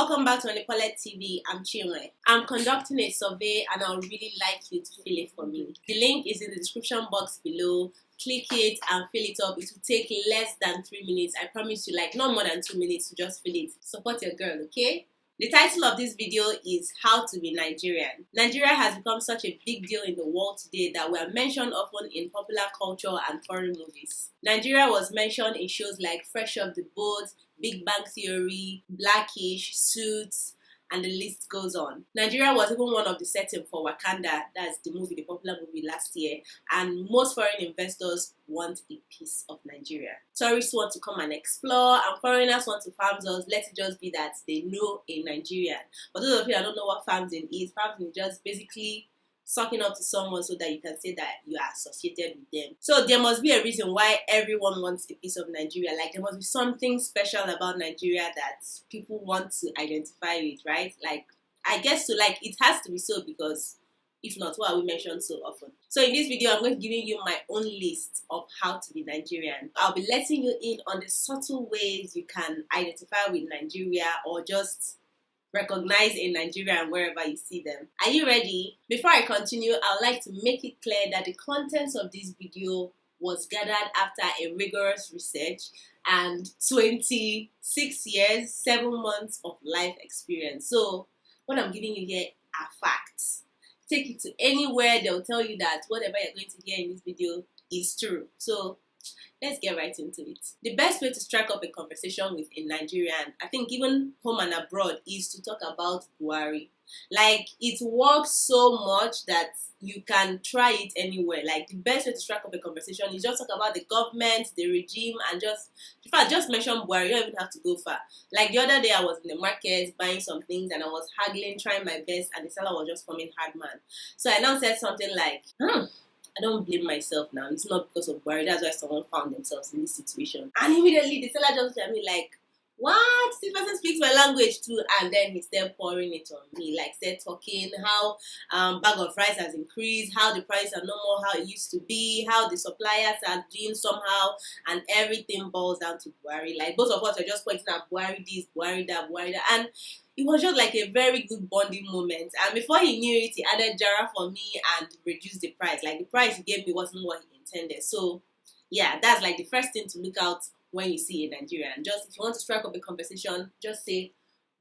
Welcome back to WendyPaulet TV. I'm Chinwe. I'm conducting a survey and I would really like you to fill it for me. The link is in the description box below. Click it and fill it up. It will take less than 3 minutes. I promise you, like not more than 2 minutes to just fill it. Support your girl, okay? The title of this video is How to be Nigerian. Nigeria has become such a big deal in the world today that we are mentioned often in popular culture and foreign movies. Nigeria was mentioned in shows like Fresh Off the Boat, Big Bang Theory, Blackish, Suits, and the list goes on. Nigeria was even one of the settings for Wakanda, that's the popular movie last year, and most foreign investors want a piece of Nigeria. Tourists want to come and explore, and foreigners want to farm us. Let it just be that they know a Nigerian. For those of you that don't know what farming is just basically sucking up to someone so that you can say that you are associated with them. So there must be a reason why everyone wants a piece of Nigeria. Like there must be something special about Nigeria that people want to identify with, right? Like I guess so, like it has to be so, because if not, why are we mentioned so often? So in this video, I'm going to be giving you my own list of how to be Nigerian. I'll be letting you in on the subtle ways you can identify with Nigeria or just recognize a Nigerian wherever you see them. Are you ready? Before I continue, I would like to make it clear that the contents of this video was gathered after a rigorous research and 26 years, 7 months of life experience. So what I'm giving you here are facts. Take it to anywhere, they'll tell you that whatever you're going to hear in this video is true. So let's get right into it. The best way to strike up a conversation with a Nigerian, I think even home and abroad, is to talk about Buhari. Like, it works so much that you can try it anywhere. Like, the best way to strike up a conversation is just talk about the government, the regime, and just mention Buhari. You don't even have to go far. Like, the other day I was in the market buying some things and I was haggling, trying my best, and the seller was just forming hard man. So I now said something like, I don't blame myself now. It's not because of Buhari. That's why someone found themselves in this situation. And immediately the seller just looked at me like, what? This person speaks my language too. And then he started pouring it on me. Like, started talking how bag of rice has increased, how the prices are no more how it used to be, how the suppliers are doing somehow, and everything boils down to Buhari. Like, both of us are just pointing at Buhari this, Buhari that, Buhari that. And it was just like a very good bonding moment. And before he knew it, he added Jara for me and reduced the price. Like, the price he gave me wasn't what he intended. So yeah, that's like the first thing to look out when you see a Nigerian. Just if you want to strike up a conversation, just say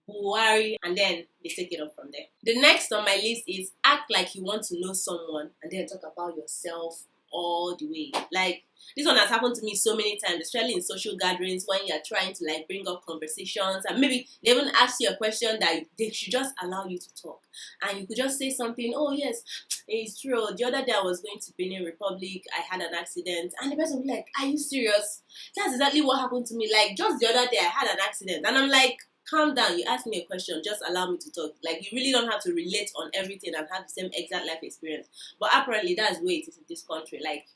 Buhari, and then they take it up from there. The next on my list is act like you want to know someone and then talk about yourself all the way. Like, this one has happened to me so many times, especially in social gatherings when you're trying to like bring up conversations, and maybe they even ask you a question that they should just allow you to talk, and you could just say something, oh yes, it's true, the other day I was going to Benin Republic, I had an accident, and the person will be like, are you serious? That's exactly what happened to me. Like, just the other day I had an accident, and I'm like, calm down, you asked me a question, just allow me to talk. Like, you really don't have to relate on everything and have the same exact life experience. But apparently that's the way it is in this country. Like,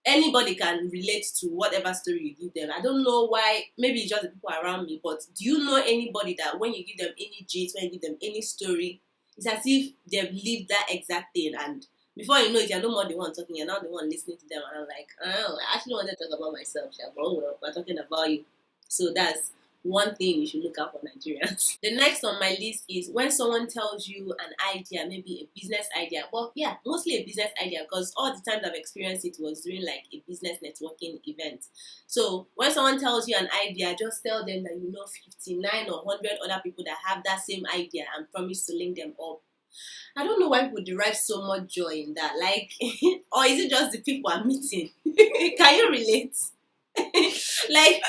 anybody can relate to whatever story you give them. I don't know why, maybe it's just the people around me, but do you know anybody that when you give them any gist, when you give them any story, it's as if they've lived that exact thing, and before you know it, you're no more the one talking, you're not the one listening to them, and I'm like, oh, I actually wanted to talk about myself, but oh well, we're talking about you. So that's one thing you should look out for Nigerians. The next on my list is when someone tells you an idea, maybe a business idea. Well, yeah, mostly a business idea, because all the times I've experienced it was during like a business networking event. So when someone tells you an idea, just tell them that you know 59 or 100 other people that have that same idea and promise to link them up. I don't know why people derive so much joy in that. Like, or is it just the people I'm meeting? Can you relate? Like,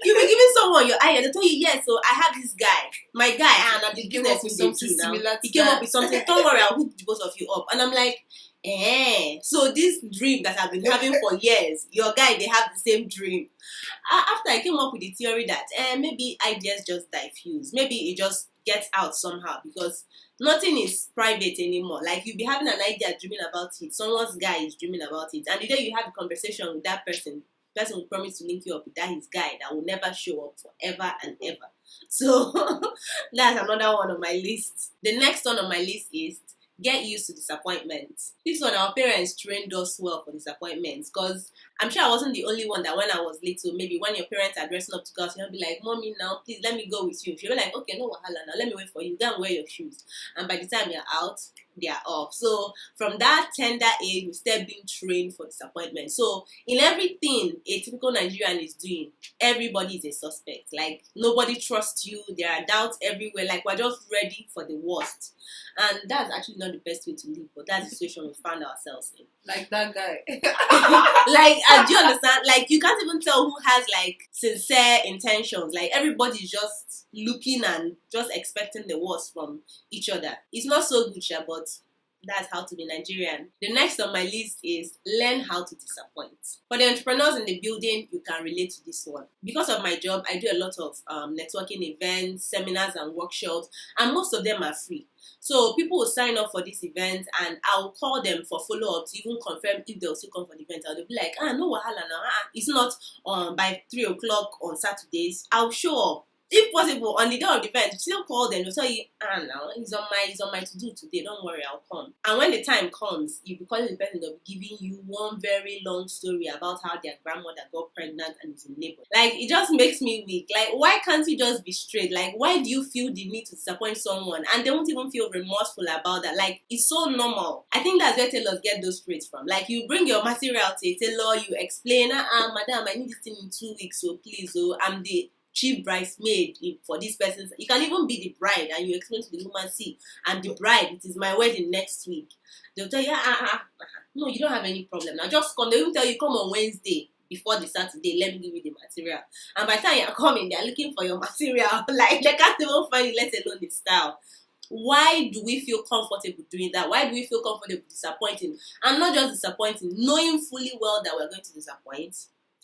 you be giving someone your idea, they tell you, yes, so I have this guy, my guy, and I'm the business with something similar. He came up with something. Don't worry, I'll hook both of you up. And I'm like, so this dream that I've been having for years, your guy, they have the same dream. After I came up with the theory that maybe ideas just diffuse, maybe it just gets out somehow, because nothing is private anymore. Like, you'll be having an idea, dreaming about it, someone's guy is dreaming about it, and the day you have a conversation with that person will promise to link you up with that his guy that will never show up forever and ever. So that's another one on my list. The next one on my list is Get used to disappointment. This one, our parents trained us well for disappointments, because I'm sure I wasn't the only one that when I was little, maybe when your parents are dressing up to girls, you'll be like, "Mommy, now please let me go with you." She'll be like, "Okay, no wahala, now let me wait for you. Go and wear your shoes." And by the time you're out, they are off. So from that tender age, we start being trained for disappointment. So in everything a typical Nigerian is doing, everybody is a suspect. Like, nobody trusts you. There are doubts everywhere. Like, we're just ready for the worst. And that's actually not the best way to live, but that's the situation we found ourselves in. Like that guy. Like, do you understand? Like, you can't even tell who has like sincere intentions. Like, everybody's just looking and just expecting the worst from each other. It's not so good, Sha, but that's how to be Nigerian. The next on my list is learn how to disappoint. For the entrepreneurs in the building, you can relate to this one. Because of my job, I do a lot of networking events, seminars and workshops, and most of them are free. So people will sign up for this event, and I'll call them for follow-up to even confirm if they'll still come for the event. Or they'll be like, no wahala now. It's not by 3 o'clock on Saturdays. I'll show up. If possible, on the day of the event, still call them. They'll tell you, now it's on my to-do today. Don't worry, I'll come. And when the time comes, you'll be calling the person. They'll be giving you one very long story about how their grandmother got pregnant and is in labor. Like, it just makes me weak. Like, why can't you just be straight? Like, why do you feel the need to disappoint someone and they won't even feel remorseful about that? Like, it's so normal. I think that's where tailors get those traits from. Like, you bring your material to a tailor, you explain, madam, I need this thing in 2 weeks, so please, I'm the chief bridesmaid for this person. You can even be the bride, and you explain to the woman, see, I'm the bride, it is my wedding next week. They'll tell you, no, you don't have any problem. Now just come. They will tell you, come on Wednesday before the Saturday, let me give you the material. And by the time you're coming, they're looking for your material. Like, they can't even find it, let alone the style. Why do we feel comfortable doing that? Why do we feel comfortable disappointing? And not just disappointing, knowing fully well that we're going to disappoint,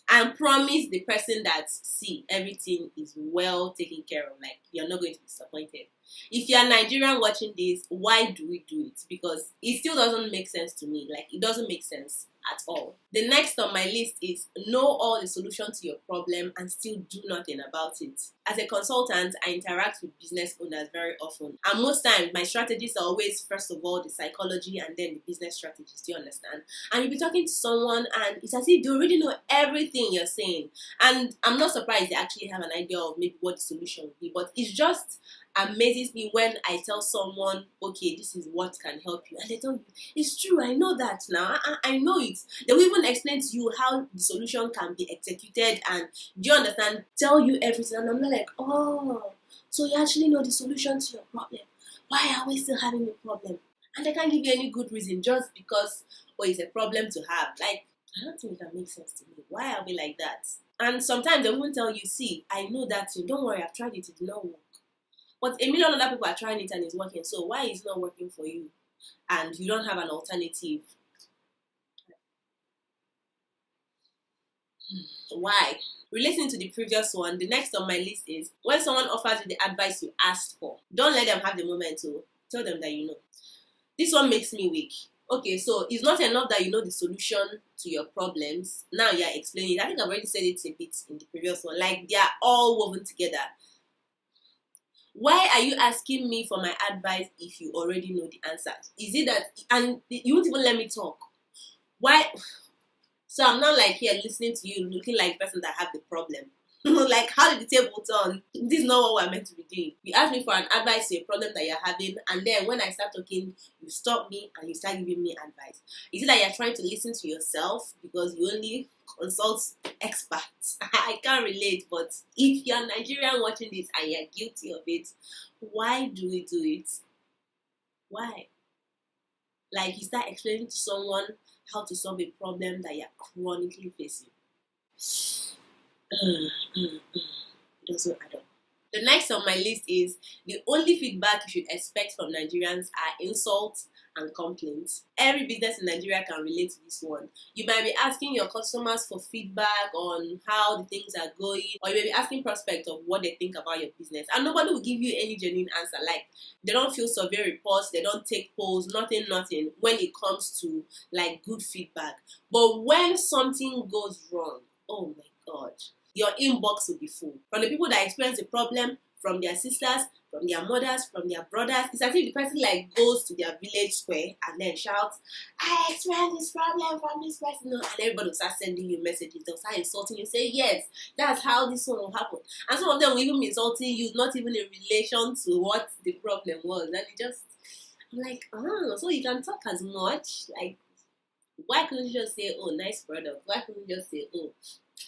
and promise the person that, see, everything is well taken care of. Like, you're not going to be disappointed. If you're Nigerian watching this, why do we do it? Because it still doesn't make sense to me. Like, it doesn't make sense at all. The next on my list is know all the solutions to your problem and still do nothing about it. As a consultant, I interact with business owners very often. And most times, my strategies are always, first of all, the psychology and then the business strategies. Do you understand? And you'll be talking to someone and it's as if they already know everything you're saying. And I'm not surprised they actually have an idea of maybe what the solution would be. But it's just amazes me when I tell someone, okay, this is what can help you, and they tell you, it's true, I know that now, I know it. They will even explain to you how the solution can be executed, and do you understand, tell you everything. And I'm like, oh, so you actually know the solution to your problem. Why are we still having a problem? And they can't give you any good reason just because, oh, it's a problem to have. Like, I don't think that makes sense to me. Why are we like that? And sometimes they won't tell you, see, I know that too, don't worry, I've tried it, it did not work. But a million other people are trying it and it's working. So why is it not working for you? And you don't have an alternative. Why? Relating to the previous one, the next on my list is when someone offers you the advice you asked for, don't let them have the moment to tell them that you know. This one makes me weak. Okay, so it's not enough that you know the solution to your problems. Now you're explaining it. I think I've already said it a bit in the previous one. Like, they are all woven together. Why are you asking me for my advice if you already know the answer? Is it that, and you won't even let me talk? Why? So I'm not like here listening to you, looking like the person that have the problem. Like, how did the table turn? This is not what we're meant to be doing. You ask me for an advice to a problem that you're having, and then when I start talking, you stop me and you start giving me advice. Is it that you're trying to listen to yourself because you only consult experts? I can't relate, but if you're Nigerian watching this and you're guilty of it, why do we do it? Why? Like, you start explaining to someone how to solve a problem that you're chronically facing. It doesn't add up. The next on my list is the only feedback you should expect from Nigerians are insults and complaints. Every business in Nigeria can relate to this one. You might be asking your customers for feedback on how the things are going, or you may be asking prospects of what they think about your business, and nobody will give you any genuine answer. Like, they don't fill survey reports, they don't take polls, nothing when it comes to like good feedback. But when something goes wrong, oh my God, your inbox will be full. From the people that experience the problem, from their sisters, from their mothers, from their brothers. It's as if the person like goes to their village square and then shouts, I experienced this problem from this person. And everybody will start sending you messages. They'll start insulting you. Say, yes, that's how this one will happen. And some of them will even be insulting you, not even in relation to what the problem was. And it just, I'm like, oh, so you can talk as much. Like, why couldn't you just say, oh, nice product? Why couldn't you just say, oh,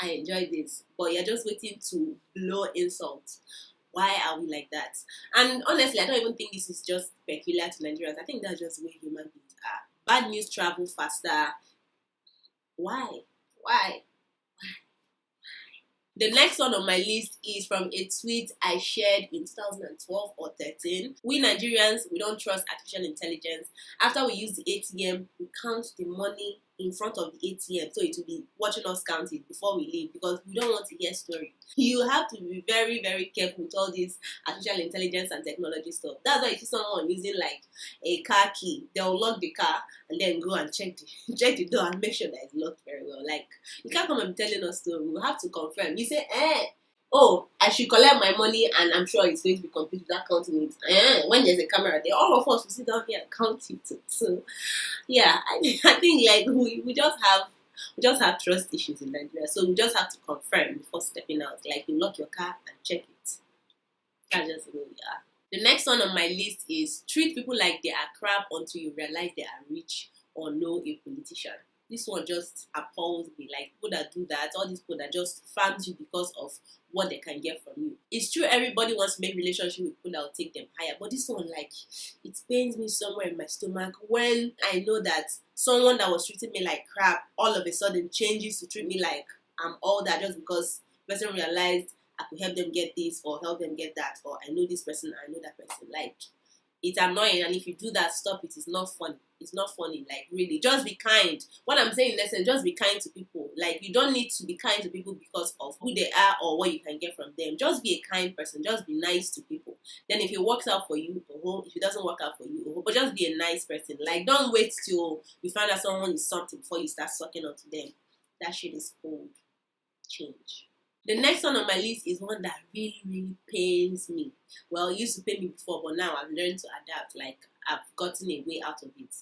I enjoy this? But you're just waiting to blow insults. Why are we like that? And honestly, I don't even think this is just peculiar to Nigerians. I think that's just the way human beings are. Bad news travel faster. Why? Why? The next one on my list is from a tweet I shared in 2012 or 13. We Nigerians, we don't trust artificial intelligence. After we use the ATM, we count the money in front of the ATM, so it will be watching us count it before we leave, because we don't want to hear story. You have to be very, very careful with all this artificial intelligence and technology stuff. That's why you see someone using like a car key, they'll lock the car and then go and check the door and make sure that it's locked very well. Like, you can't come and be telling us story. We have to confirm. You say, oh, I should collect my money and I'm sure it's going to be complete without counting it. When there's a camera there, all of us will sit down here and count it. So, yeah, I think like we just have trust issues in Nigeria. So we just have to confirm before stepping out. Like, you lock your car and check it. That's just the way we are. The next one on my list is treat people like they are crap until you realize they are rich or know a politician. This one just appalls me. Like, people that do that, all these people that just farms you because of what they can get from you. It's true, everybody wants to make relationship with people that will take them higher, but this one, like, it pains me somewhere in my stomach when I know that someone that was treating me like crap all of a sudden changes to treat me like I'm all that, just because the person realized I could help them get this or help them get that, or I know this person, I know that person. Like, it's annoying, and if you do that, stop it. It's not funny. It's not funny. Like, really, just be kind. What I'm saying in essence, just be kind to people. Like, you don't need to be kind to people because of who they are or what you can get from them. Just be a kind person. Just be nice to people. Then if it works out for you, if it doesn't work out for you, but just be a nice person. Like, don't wait till you find out someone is something before you start sucking onto them. That shit is cold. Change. The next one on my list is one that really, really pains me. Well, it used to pain me before, but now I've learned to adapt. Like, I've gotten a way out of it.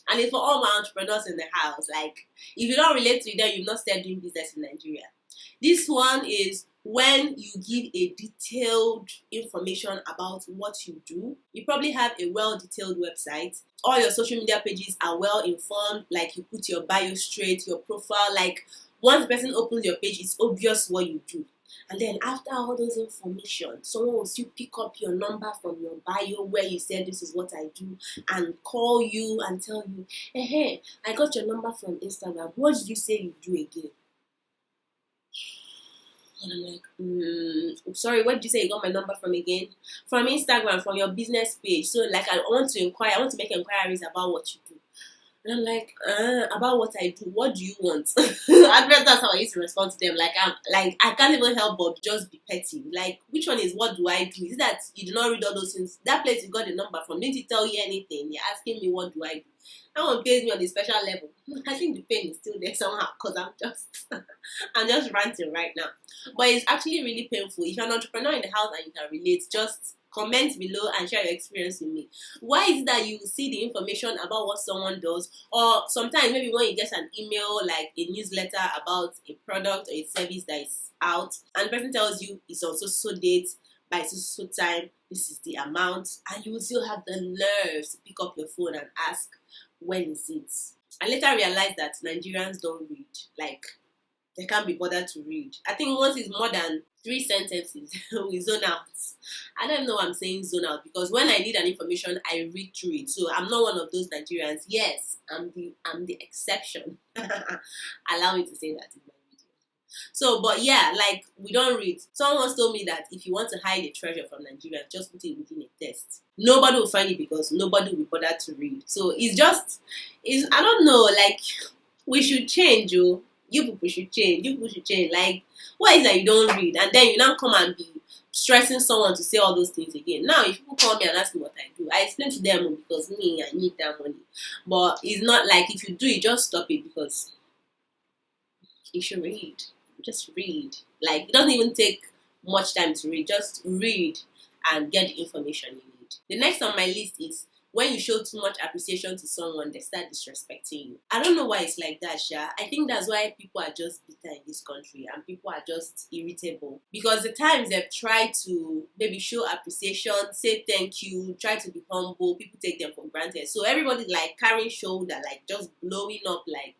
And it's for all my entrepreneurs in the house. Like, if you don't relate to it, then you've not started doing business in Nigeria. This one is when you give a detailed information about what you do. You probably have a well-detailed website. All your social media pages are well-informed. Like, you put your bio straight, your profile. Like, once the person opens your page, it's obvious what you do. And then after all those information, someone will still pick up your number from your bio where you said this is what I do and call you and tell you, hey, I got your number from Instagram. What did you say you do again? And I'm like, sorry, what did you say you got my number from again? From Instagram, from your business page. So like, I want to make inquiries about what you do. And I'm like, about what I do, what do you want? At first, that's how I used to respond to them. Like, I can't even help but just be petty. Like, which one is what do I do? Is it that you do not read all those things? That place you got the number from, didn't it tell you anything? You're asking me what do I do? That one pays me on a special level. I think the pain is still there somehow because I'm just ranting right now. But it's actually really painful. If you're an entrepreneur in the house and you can relate, just comment below and share your experience with me. Why is it that you see the information about what someone does, or sometimes maybe when you get an email like a newsletter about a product or a service that is out, and the person tells you it's on so date by so time, this is the amount, and you will still have the nerves to pick up your phone and ask, when is it? I later realized that Nigerians don't read. Like, they can't be bothered to read. I think once it's more than 3 sentences, we zone out. I don't know why I'm saying zone out, because when I need an information, I read through it. So I'm not one of those Nigerians. Yes, I'm the exception. Allow me to say that in my video. So, but yeah, like, we don't read. Someone once told me that if you want to hide a treasure from Nigeria, just put it within a test. Nobody will find it because nobody will be bothered to read. So I don't know, like, we should change, oh. You people should change. You people should change. Like, why is that you don't read? And then you now come and be stressing someone to say all those things again. Now, if people call me and ask me what I do, I explain to them because me, I need that money. But it's not like if you do it, just stop it, because you should read. Just read. Like, it doesn't even take much time to read. Just read and get the information you need. The next on my list is when you show too much appreciation to someone, they start disrespecting you. I don't know why it's like that, Sha. I think that's why people are just bitter in this country and people are just irritable. Because the times they've tried to maybe show appreciation, say thank you, try to be humble, people take them for granted. So everybody's like carrying shoulder, like just blowing up like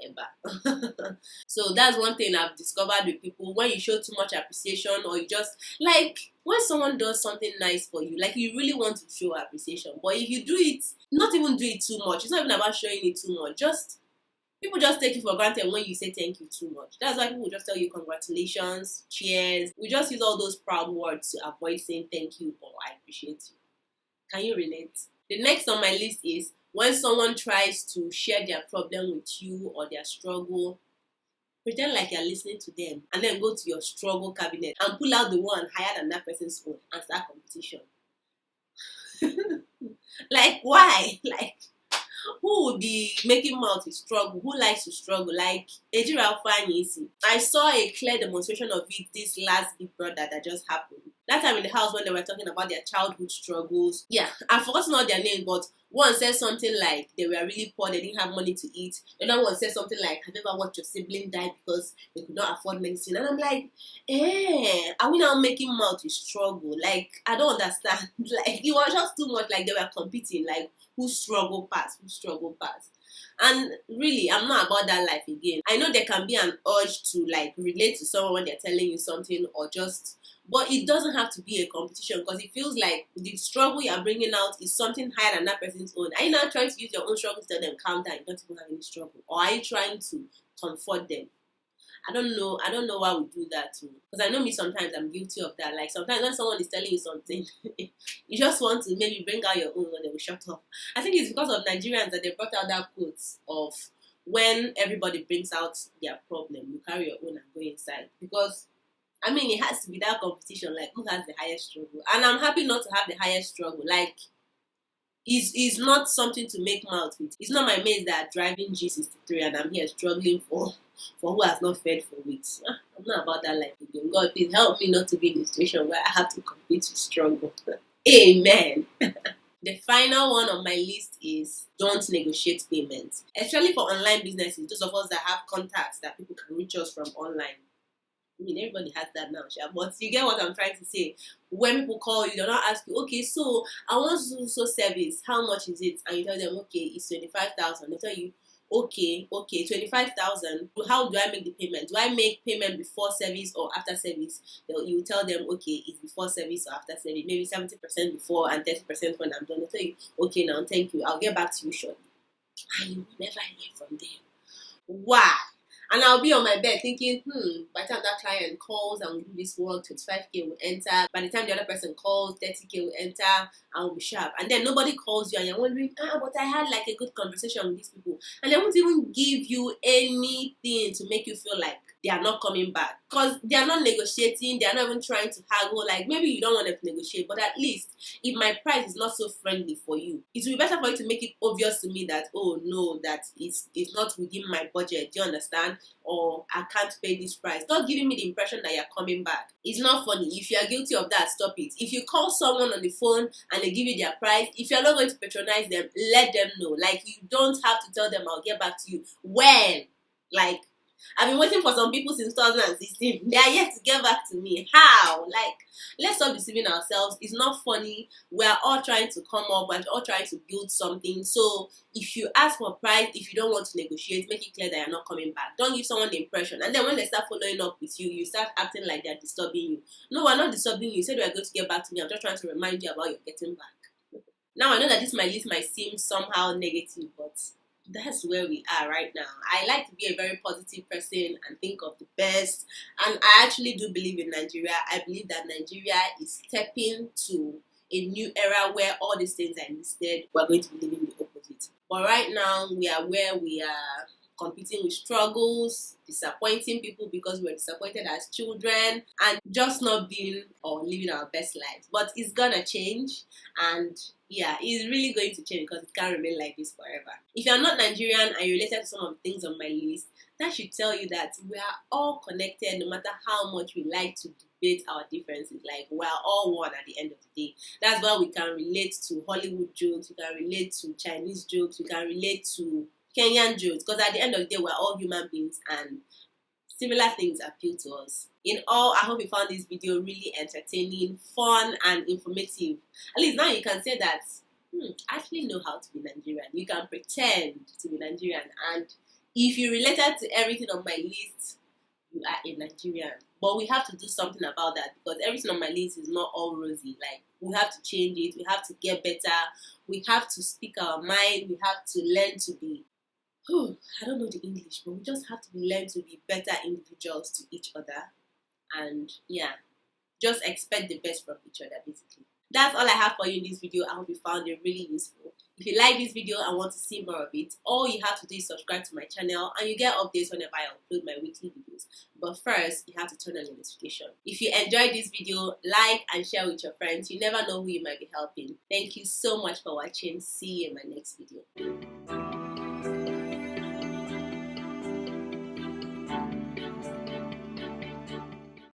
ever. So that's one thing I've discovered with people. When you show too much appreciation, or you just like when someone does something nice for you, like you really want to show appreciation, but if you do it, not even do it too much, it's not even about showing it too much, just people just take you for granted when you say thank you too much. That's why people just tell you congratulations, cheers. We just use all those proud words to avoid saying thank you or I appreciate you. Can you relate? The next on my list is when someone tries to share their problem with you or their struggle, pretend like you're listening to them and then go to your struggle cabinet and pull out the one higher than that person's own and start competition. Like, why? Like, who would be making mouth with struggle? Who likes to struggle? Like, I saw a clear demonstration of it this last Big Brother that just happened. That time in the house when they were talking about their childhood struggles. Yeah, I've forgotten all their names, but one said something like they were really poor, they didn't have money to eat. Another one said something like, have you ever watched your sibling die because they could not afford medicine? And I'm like, are we now making mouth with struggle? Like, I don't understand. Like, it was just too much, like they were competing, like who struggle past. And really, I'm not about that life again. I know there can be an urge to like relate to someone when they're telling you something or just, but it doesn't have to be a competition because it feels like the struggle you're bringing out is something higher than that person's own. Are you not trying to use your own struggle to tell them calm down, you don't even have any struggle? Or are you trying to comfort them? I don't know why we do that too. Because I know me sometimes I'm guilty of that. Like sometimes when someone is telling you something, you just want to maybe bring out your own when they will shut up. I think it's because of Nigerians that they brought out that quote of when everybody brings out their problem, you carry your own and go inside. Because I mean, it has to be that competition, like who has the highest struggle. And I'm happy not to have the highest struggle. Like, it's not something to make mouth with. It's not my mates that are driving G63 and I'm here struggling for who has not fed for weeks. I'm not about that life again. God, please help me not to be in a situation where I have to compete to struggle. Amen. The final one on my list is don't negotiate payments. Especially for online businesses, those of us that have contacts that people can reach us from online. I mean, everybody has that now, but you get what I'm trying to say. When people call you, they'll not ask you, okay, so I want to do so service, how much is it? And you tell them, okay, it's 25,000. They tell you, okay, 25,000. How do I make the payment? Do I make payment before service or after service? You tell them, okay, it's before service or after service. Maybe 70% before and 30% when I'm done. They tell you, okay, now thank you. I'll get back to you shortly. And you will never hear from them. Why? And I'll be on my bed thinking, by the time that client calls and we do this work, 25K will enter. By the time the other person calls, 30K will enter and we'll be sharp. And then nobody calls you and you're wondering, but I had like a good conversation with these people. And they won't even give you anything to make you feel like they are not coming back. Because they are not negotiating, they are not even trying to haggle. Like maybe you don't want them to negotiate, but at least if my price is not so friendly for you, it will be better for you to make it obvious to me that, oh no, that it's not within my budget. Do you understand? Or I can't pay this price. Not giving me the impression that you're coming back. It's not funny. If you are guilty of that, stop it. If you call someone on the phone and they give you their price, if you're not going to patronize them, let them know. Like, you don't have to tell them I'll get back to you. When? Like, I've been waiting for some people since 2016. They are yet to get back to me. How? Like, let's stop deceiving ourselves. It's not funny. We're all trying to come up. We're all trying to build something. So if you ask for price, if you don't want to negotiate, make it clear that you're not coming back. Don't give someone the impression. And then when they start following up with you, you start acting like they're disturbing you. No, we're not disturbing you. You said you were going to get back to me. I'm just trying to remind you about your getting back. Now, I know that this might seem somehow negative, but that's where we are right now. I like to be a very positive person and think of the best. And I actually do believe in Nigeria. I believe that Nigeria is stepping to a new era where all these things are listed. We're going to be living the opposite. But right now, we are where we are competing with struggles, disappointing people because we're disappointed as children, and just not being or living our best lives. But it's gonna change, and yeah, it's really going to change because it can't remain like this forever. If you're not Nigerian and you're related to some of the things on my list, that should tell you that we are all connected no matter how much we like to celebrate our differences. Like, we're all one at the end of the day. That's why we can relate to Hollywood jokes, we can relate to Chinese jokes, we can relate to Kenyan jokes, because at the end of the day, we're all human beings and similar things appeal to us. In all, I hope you found this video really entertaining, fun, and informative. At least now you can say that, I actually know how to be Nigerian. You can pretend to be Nigerian, and if you related to everything on my list, you are a Nigerian. But we have to do something about that, because everything on my list is not all rosy. Like, we have to change it, we have to get better, we have to speak our mind, we have to learn to be, I don't know the English, but we just have to learn to be better individuals to each other. And yeah, just expect the best from each other, basically. That's all I have for you in this video. I hope you found it really useful. If you like this video and want to see more of it, all you have to do is subscribe to my channel and you get updates whenever I upload my weekly videos. But first, you have to turn on your notification. If you enjoyed this video, like and share with your friends. You never know who you might be helping. Thank you so much for watching. See you in my next video.